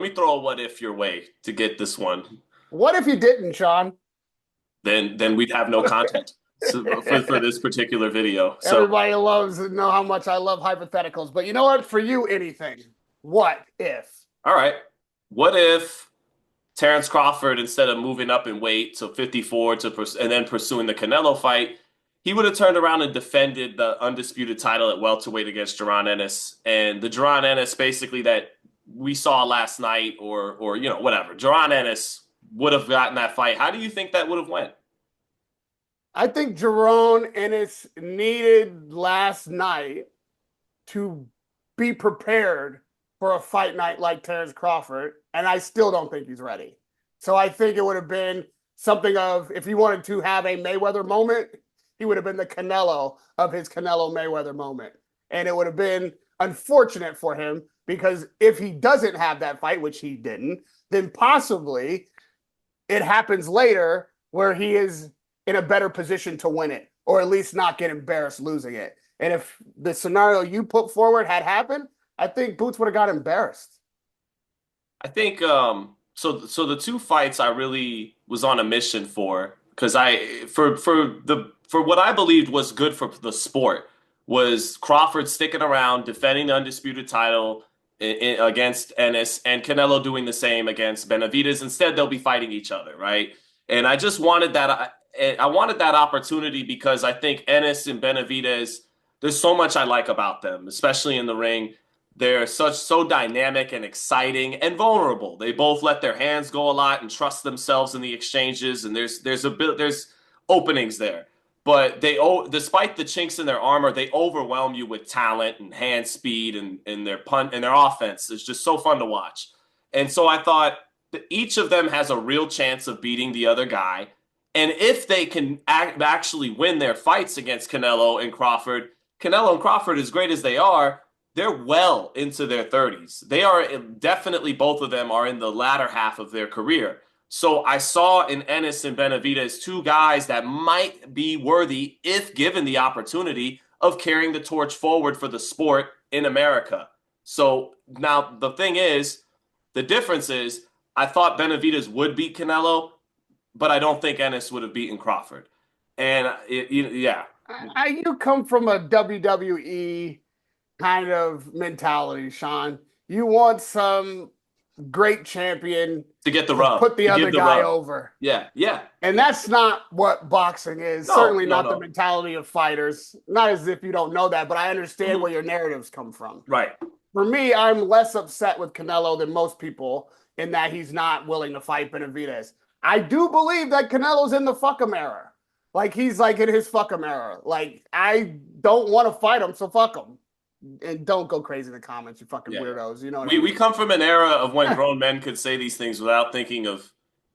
Let me throw a what if your way to get this one. What if you didn't, Sean? Then we'd have no content for this particular video. So, Everybody loves to know how much I love hypotheticals, but you know what? For you, anything. What if? all right. What if Terence Crawford, instead of moving up in weight to 54 and then pursuing the Canelo fight, he would have turned around and defended the undisputed title at welterweight against Jaron Ennis, and the Jaron Ennis basically that we saw last night, or whatever. Jaron Ennis would have gotten that fight. How do you think that would have went? I think Jaron Ennis needed last night to be prepared for a fight night like Terence Crawford, and I still don't think he's ready. So I think it would have been something of, if he wanted to have a Mayweather moment, he would have been the Canelo of his Canelo Mayweather moment. And it would have been unfortunate for him because if he doesn't have that fight, which he didn't, then possibly it happens later where he is in a better position to win it, or at least not get embarrassed losing it. And if the scenario you put forward had happened, I think Boots would have got embarrassed. I think so the two fights I really was on a mission for, because I for what I believed was good for the sport, was Crawford sticking around defending the undisputed title against Ennis, and Canelo doing the same against Benavidez. Instead, they'll be fighting each other, right? And I just wanted that. I wanted that opportunity because I think Ennis and Benavidez, there's so much I like about them, especially in the ring. They're so dynamic and exciting and vulnerable. They both let their hands go a lot and trust themselves in the exchanges. And there's openings there, but despite the chinks in their armor, they overwhelm you with talent and hand speed, and their punt and their offense is just so fun to watch. And so I thought that each of them has a real chance of beating the other guy. And if they can actually win their fights against Canelo and Crawford, as great as they are, they're well into their 30s. They are definitely, both of them are in the latter half of their career. So I saw in Ennis and Benavidez two guys that might be worthy, if given the opportunity, of carrying the torch forward for the sport in America. So now the difference is, I thought Benavidez would beat Canelo, but I don't think Ennis would have beaten Crawford. And yeah, You come from a WWE kind of mentality, Sean. You want some great champion to get the to rub, put the to other give the guy rub. over. Yeah, yeah. And that's not what boxing is. No, Certainly no, not the no. mentality of fighters. Not as if you don't know that, but I understand Mhm. where your narratives come from. Right. For me, I'm less upset with Canelo than most people in that he's not willing to fight Benavidez. I do believe that Canelo's in the fuck him era. Like he's like in his fuck him era. Like I don't want to fight him, so fuck him. And don't go crazy in the comments, you fucking Yeah. weirdos. You know what I We mean? come from an era of when grown men could say these things without thinking of,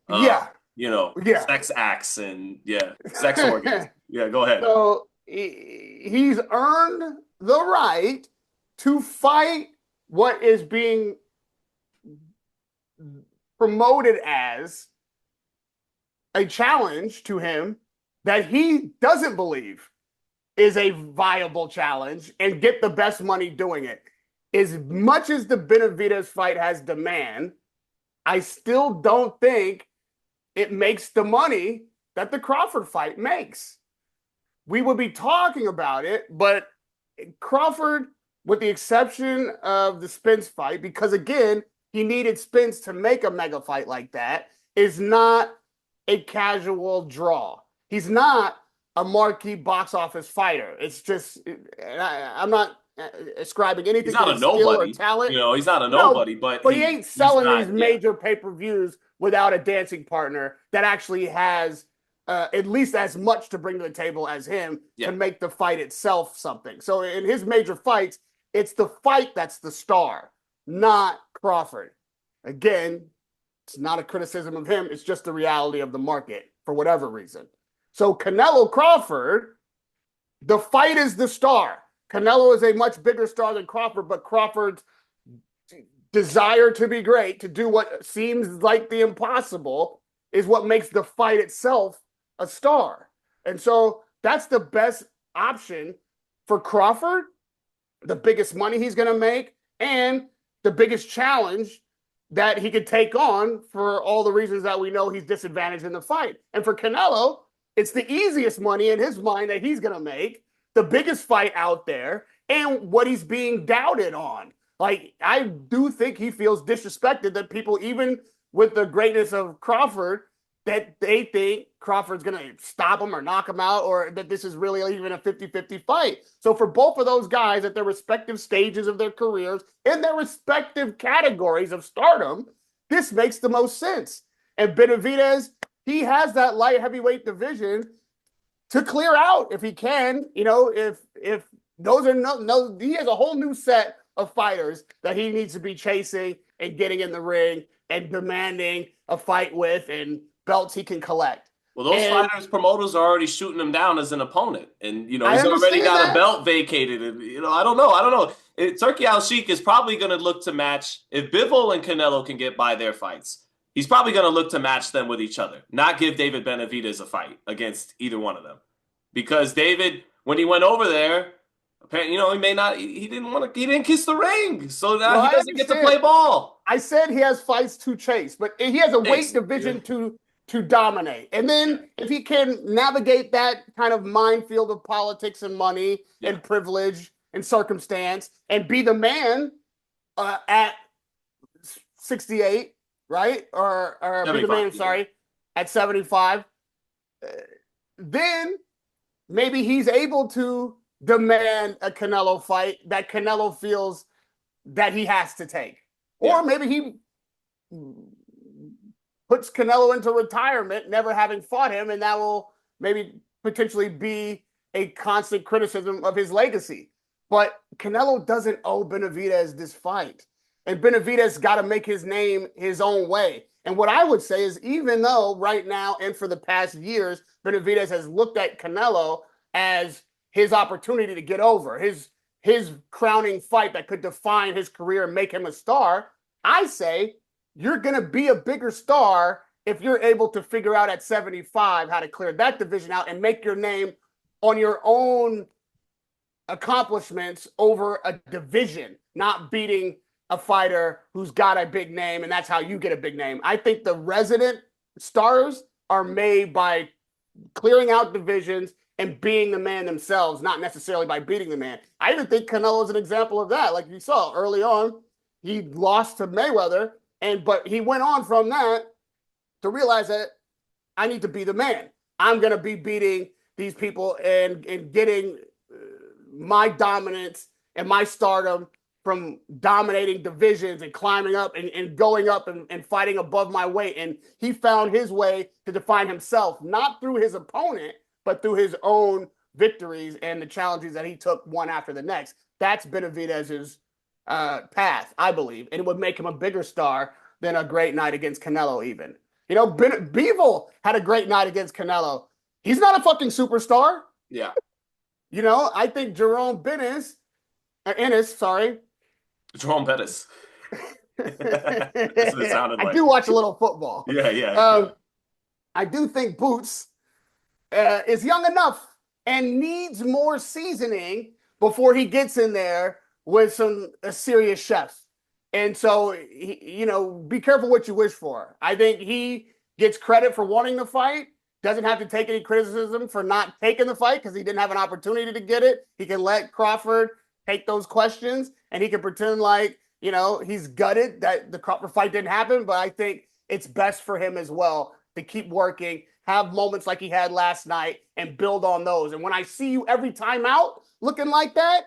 Yeah, yeah. sex acts and yeah, sex organs. Yeah, go ahead. So he's earned the right to fight what is being promoted as a challenge to him that he doesn't believe is a viable challenge and get the best money doing it. As much as the Benavidez fight has demand, I still don't think it makes the money that the Crawford fight makes. We would be talking about it, but Crawford, with the exception of the Spence fight, because again, he needed Spence to make a mega fight like that, is not a casual draw. He's not a marquee box office fighter. It's just, I'm not ascribing He's anything to not a his skill or nobody. talent. He's not a No, nobody, but but he ain't he's selling these not. Yeah, major pay per views without a dancing partner that actually has at least as much to bring to the table as him yeah. to make the fight itself something. So in his major fights, it's the fight that's the star, not Crawford. Again, it's not a criticism of him. It's just the reality of the market for whatever reason. So Canelo Crawford, the fight is the star. Canelo is a much bigger star than Crawford, but Crawford's desire to be great, to do what seems like the impossible, is what makes the fight itself a star. And so that's the best option for Crawford, the biggest money he's going to make, and the biggest challenge that he could take on for all the reasons that we know he's disadvantaged in the fight. And for Canelo, it's the easiest money in his mind that he's going to make, the biggest fight out there, and what he's being doubted on. Like, I do think he feels disrespected that people, even with the greatness of Crawford, that they think Crawford's going to stop him or knock him out, or that this is really even a 50-50 fight. So for both of those guys at their respective stages of their careers, in their respective categories of stardom, this makes the most sense. And Benavidez, he has that light heavyweight division to clear out if he can. You know, if those are no, he has a whole new set of fighters that he needs to be chasing and getting in the ring and demanding a fight with, and belts he can collect. Well, those And fighters, promoters are already shooting him down as an opponent, and I he's already understand got a that. belt vacated. And I don't know. Turkey Al Sheik is probably going to look to match if Bivol and Canelo can get by their fights. He's probably going to look to match them with each other, not give David Benavidez a fight against either one of them, because David, when he went over there, apparently, he may not, he didn't want to, he didn't kiss the ring, so now No, he I doesn't get to understand. play ball. I said he has fights to chase, but he has a weight Chase, yeah, division to dominate. And yeah, then if he can navigate that kind of minefield of politics and money yeah. and privilege and circumstance and be the man at 68, right? Or be the 75. man, Yeah. sorry, at 75, uh, then maybe he's able to demand a Canelo fight that Canelo feels that he has to take. Yeah. Or maybe he puts Canelo into retirement, never having fought him, and that will maybe potentially be a constant criticism of his legacy. But Canelo doesn't owe Benavidez this fight. And Benavidez got to make his name his own way. And what I would say is, even though right now and for the past years, Benavidez has looked at Canelo as his opportunity to get over, his crowning fight that could define his career and make him a star, I say you're going to be a bigger star if you're able to figure out at 75 how to clear that division out and make your name on your own accomplishments over a division, not beating a fighter who's got a big name, and that's how you get a big name. I think the resident stars are made by clearing out divisions and being the man themselves, not necessarily by beating the man. I even think Canelo is an example of that. Like you saw early on, he lost to Mayweather, but he went on from that to realize that I need to be the man. I'm going to be beating these people and getting my dominance and my stardom from dominating divisions and climbing up and going up and fighting above my weight. And he found his way to define himself, not through his opponent, but through his own victories and the challenges that he took one after the next. That's Benavidez's path, I believe. And it would make him a bigger star than a great night against Canelo even. Bivol had a great night against Canelo. He's not a fucking superstar. Yeah. I think Ennis, sorry. Jerome Bettis. That's what it sounded I like. do watch a little football. Yeah, yeah. I do think Boots is young enough and needs more seasoning before he gets in there with some serious chefs. And so, be careful what you wish for. I think he gets credit for wanting the fight, doesn't have to take any criticism for not taking the fight because he didn't have an opportunity to get it. He can let Crawford take those questions and he can pretend like, he's gutted that the Crawford fight didn't happen. But I think it's best for him as well to keep working, have moments like he had last night and build on those. And when I see you every time out looking like that,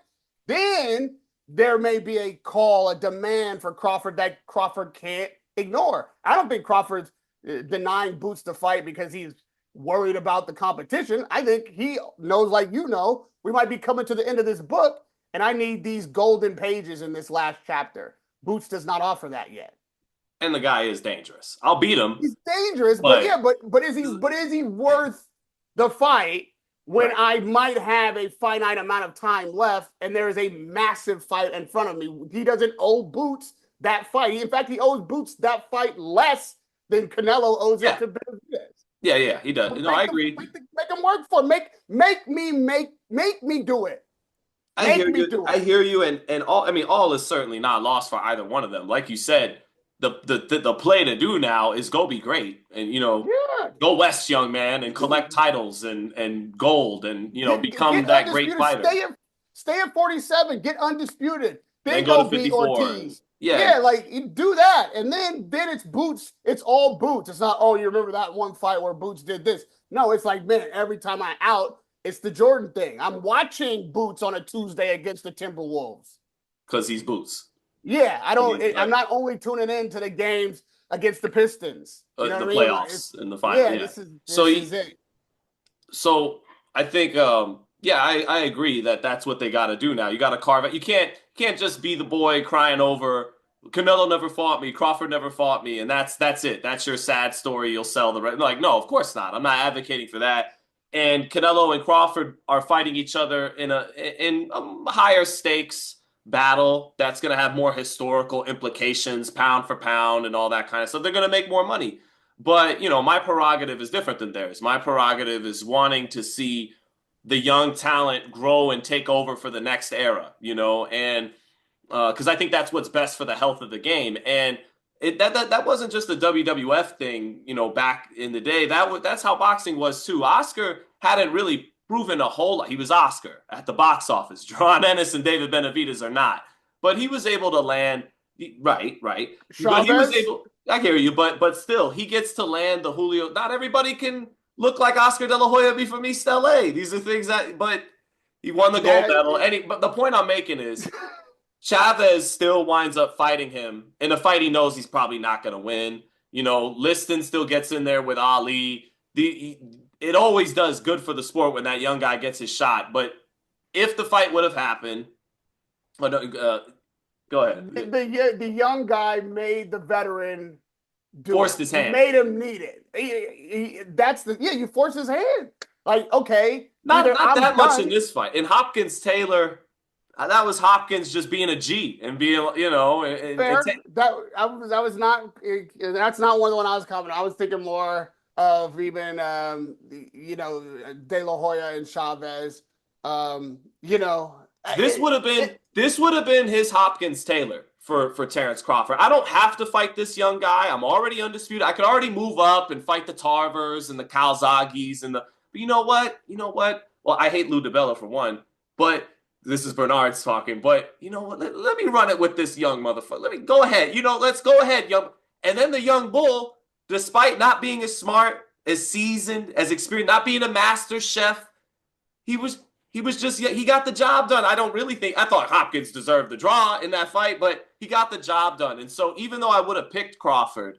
then there may be a call, a demand for Crawford that Crawford can't ignore. I don't think Crawford's denying Boots the fight because he's worried about the competition. I think he knows, like we might be coming to the end of this book, and I need these golden pages in this last chapter. Boots does not offer that yet. And the guy is dangerous. I'll beat him. He's dangerous, but is he worth the fight when right. I might have a finite amount of time left and there is a massive fight in front of me? He doesn't owe Boots that fight. In fact, he owes Boots that fight less than Canelo owes it to Benavidez. Yeah, he does. I agree. Make him work for it. Make me do it. I hear you, and all. I mean, all is certainly not lost for either one of them. Like you said, the play to do now is go be great and Yeah. go west, young man, and collect titles and gold and become Get that great undisputed. fighter. Stay at 47. Get undisputed. And then Then go to go beat 54 and Ortiz. yeah, Yeah, like you do that, and then it's Boots. It's all Boots. It's not, oh, you remember that one fight where Boots did this? No, it's like, man, every time I out, it's the Jordan thing. I'm watching Boots on a Tuesday against the Timberwolves. because he's Boots. Yeah, I I don't. mean, I'm right. not only tuning in to the games against the Pistons. You know The what I mean? It's playoffs and the final. yeah. Yeah. This is So this is it. so I think yeah, I agree that that's what they got to do now. You got to carve it. You can't just be the boy crying over Canelo never fought me, Crawford never fought me, and that's it. That's your sad story. You'll sell the rest. Like, no, of course not. I'm not advocating for that. And Canelo and Crawford are fighting each other in a higher stakes battle that's going to have more historical implications, pound for pound, and all that kind of stuff. They're going to make more money. But, my prerogative is different than theirs. My prerogative is wanting to see the young talent grow and take over for the next era, and because I think that's what's best for the health of the game. And that wasn't just a WWF thing, back in the day. That's how boxing was too. Oscar hadn't really proven a whole lot. He was Oscar at the box office. Jaron Ennis and David Benavidez are not, but he was able to land. Right, right. But he was Chavez. able. I hear you, but still, he gets to land the Julio. Not everybody can look like Oscar De La Hoya be from East LA. These are things but he won the gold That medal. But the point I'm making is Chavez still winds up fighting him in a fight he knows he's probably not going to win. Liston still gets in there with Ali. It always does good for the sport when that young guy gets his shot. But if the fight would have happened, go ahead. the young guy made the veteran do Forced it. his You hand. made him need it. That's you force his hand. Like, okay, Not either not I'm that much in done. this fight. In Hopkins Taylor, that was Hopkins just being a G and being, Fair. That was not. That's not one of the one I was commenting. I was thinking more of even De La Hoya and Chavez. This would have been it this would have been his Hopkins Taylor for Terence Crawford. I don't have to fight this young guy. I'm already undisputed. I could already move up and fight the Tarvers and the Calzagis and the. But you know what? You know what? Well, I hate Lou DiBella for one, but this is Bernard's talking. But you know what? Let me run it with this young motherfucker. Let me go ahead. Let's go ahead, young. And then the young bull, despite not being as smart, as seasoned, as experienced, not being a master chef, he was he was just he got the job done. I don't really think I thought Hopkins deserved the draw in that fight, but he got the job done. And so even though I would have picked Crawford,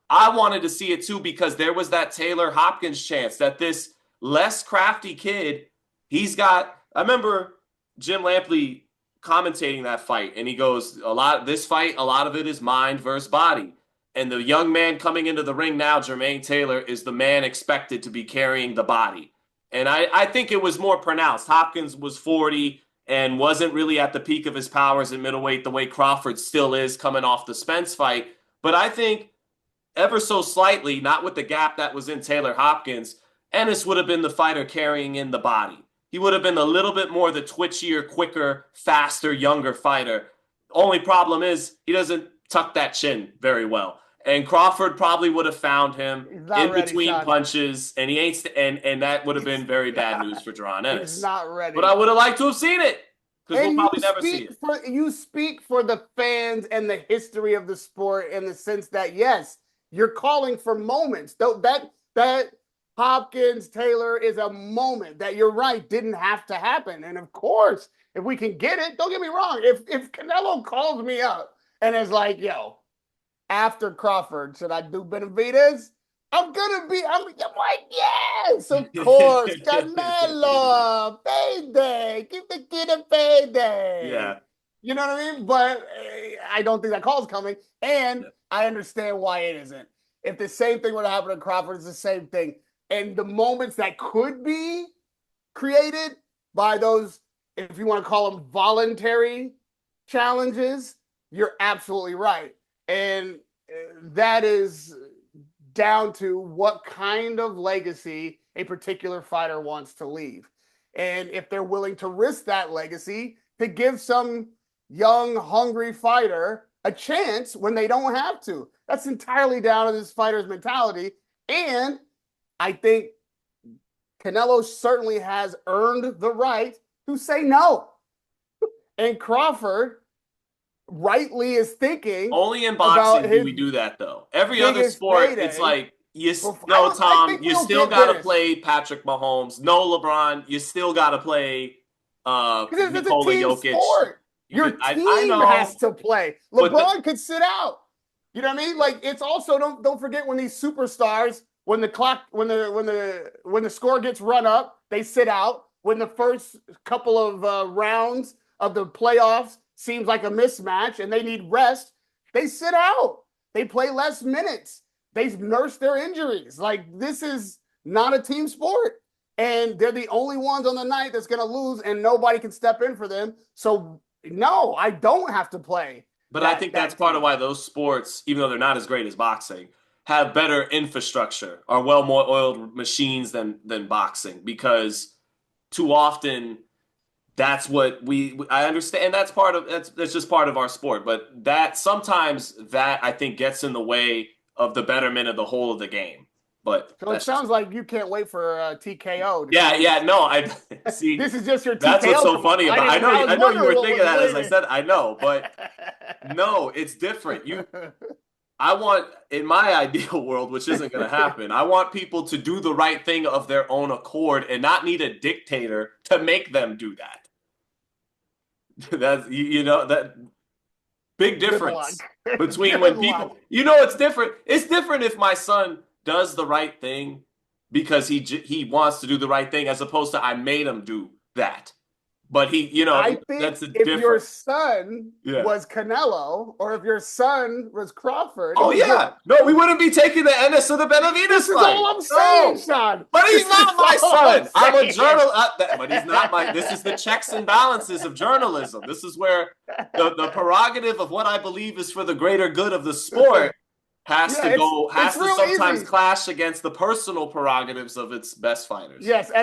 I wanted to see it too because there was that Taylor Hopkins chance that this less crafty kid, he's got. I remember Jim Lampley commentating that fight, and he goes, this fight, a lot of it is mind versus body. And the young man coming into the ring now, Jermaine Taylor, is the man expected to be carrying the body. And I think it was more pronounced. Hopkins was 40 and wasn't really at the peak of his powers at middleweight the way Crawford still is coming off the Spence fight. But I think ever so slightly, not with the gap that was in Taylor Hopkins, Ennis would have been the fighter carrying in the body. He would have been a little bit more the twitchier, quicker, faster, younger fighter. Only problem is he doesn't tuck that chin very well. And Crawford probably would have found him He's not in ready, between Sean. punches, and he ain't, and that would have been very bad news for Jaron He's Ennis. not But I ready. would have liked to have seen it because we'll And you probably never see speak it. for you speak for the fans and the history of the sport in the sense that yes, you're calling for moments. Though that Hopkins Taylor is a moment that you're right didn't have to happen. And of course, if we can get it, don't get me wrong. If Canelo calls me up and is like, yo, after Crawford, should I do Benavidez? I'm like, yes, of course. Canelo, payday. Give the kid a payday. Yeah. You know what I mean? But I don't think that call's coming. And Yeah. I understand why it isn't. If the same thing would happen to Crawford, it's the same thing. And the moments that could be created by those, if you want to call them voluntary challenges, you're absolutely right. And that is down to what kind of legacy a particular fighter wants to leave. And if they're willing to risk that legacy to give some young, hungry fighter a chance when they don't have to. That's entirely down to this fighter's mentality. And I think Canelo certainly has earned the right to say no. And Crawford rightly is thinking Only in about boxing do his we do that though. Every other biggest sport, it's payday. like no, I Tom, think you we'll still get gotta Dennis play Patrick Mahomes. No, LeBron, you still gotta play because it's a Nikola team Jokic. sport. Your I team has know, to play. but LeBron could sit out. You know what I mean? Like it's also don't forget when these superstars when the clock when the score gets run up, they sit out. When the first couple of rounds of the playoffs seems like a mismatch and they need rest, they sit out. They play less minutes. They nurse their injuries. Like this is not a team sport. And they're the only ones on the night that's going to lose and nobody can step in for them. So no, I don't have to play But I think that's that part of team. why those sports, even though they're not as great as boxing, have better infrastructure, are well more oiled machines than boxing because too often that's what I understand. That's part of that's just part of our sport. But that sometimes that I think gets in the way of the betterment of the whole of the game. But So it that's just sounds like you can't wait for TKO to come yeah, on the yeah. No, scene. I see. This is just your That's what's TKO so commercial. funny about. I was I know you wondering were what thinking was that as I waiting. said. I know, but no, it's different. I want, in my ideal world, which isn't going to happen, I want people to do the right thing of their own accord and not need a dictator to make them do that. That's, that big Good luck. difference between Good when luck. people, it's different. It's different if my son does the right thing because he wants to do the right thing as opposed to I made him do that. But I think that's a if your different. son Yeah. was Canelo or if your son was Crawford, it Oh was yeah. different. No, we wouldn't be taking the Ennis or the This Benavidez is all fight. I'm saying, No. Sean. But he's This is not my all I'm son. I'm a saying. journal, but he's not my. This is the checks and balances of journalism. This is where the prerogative of what I believe is for the greater good of the sport Yeah, it's has to real sometimes easy. clash against the personal prerogatives of its best fighters. Yes, as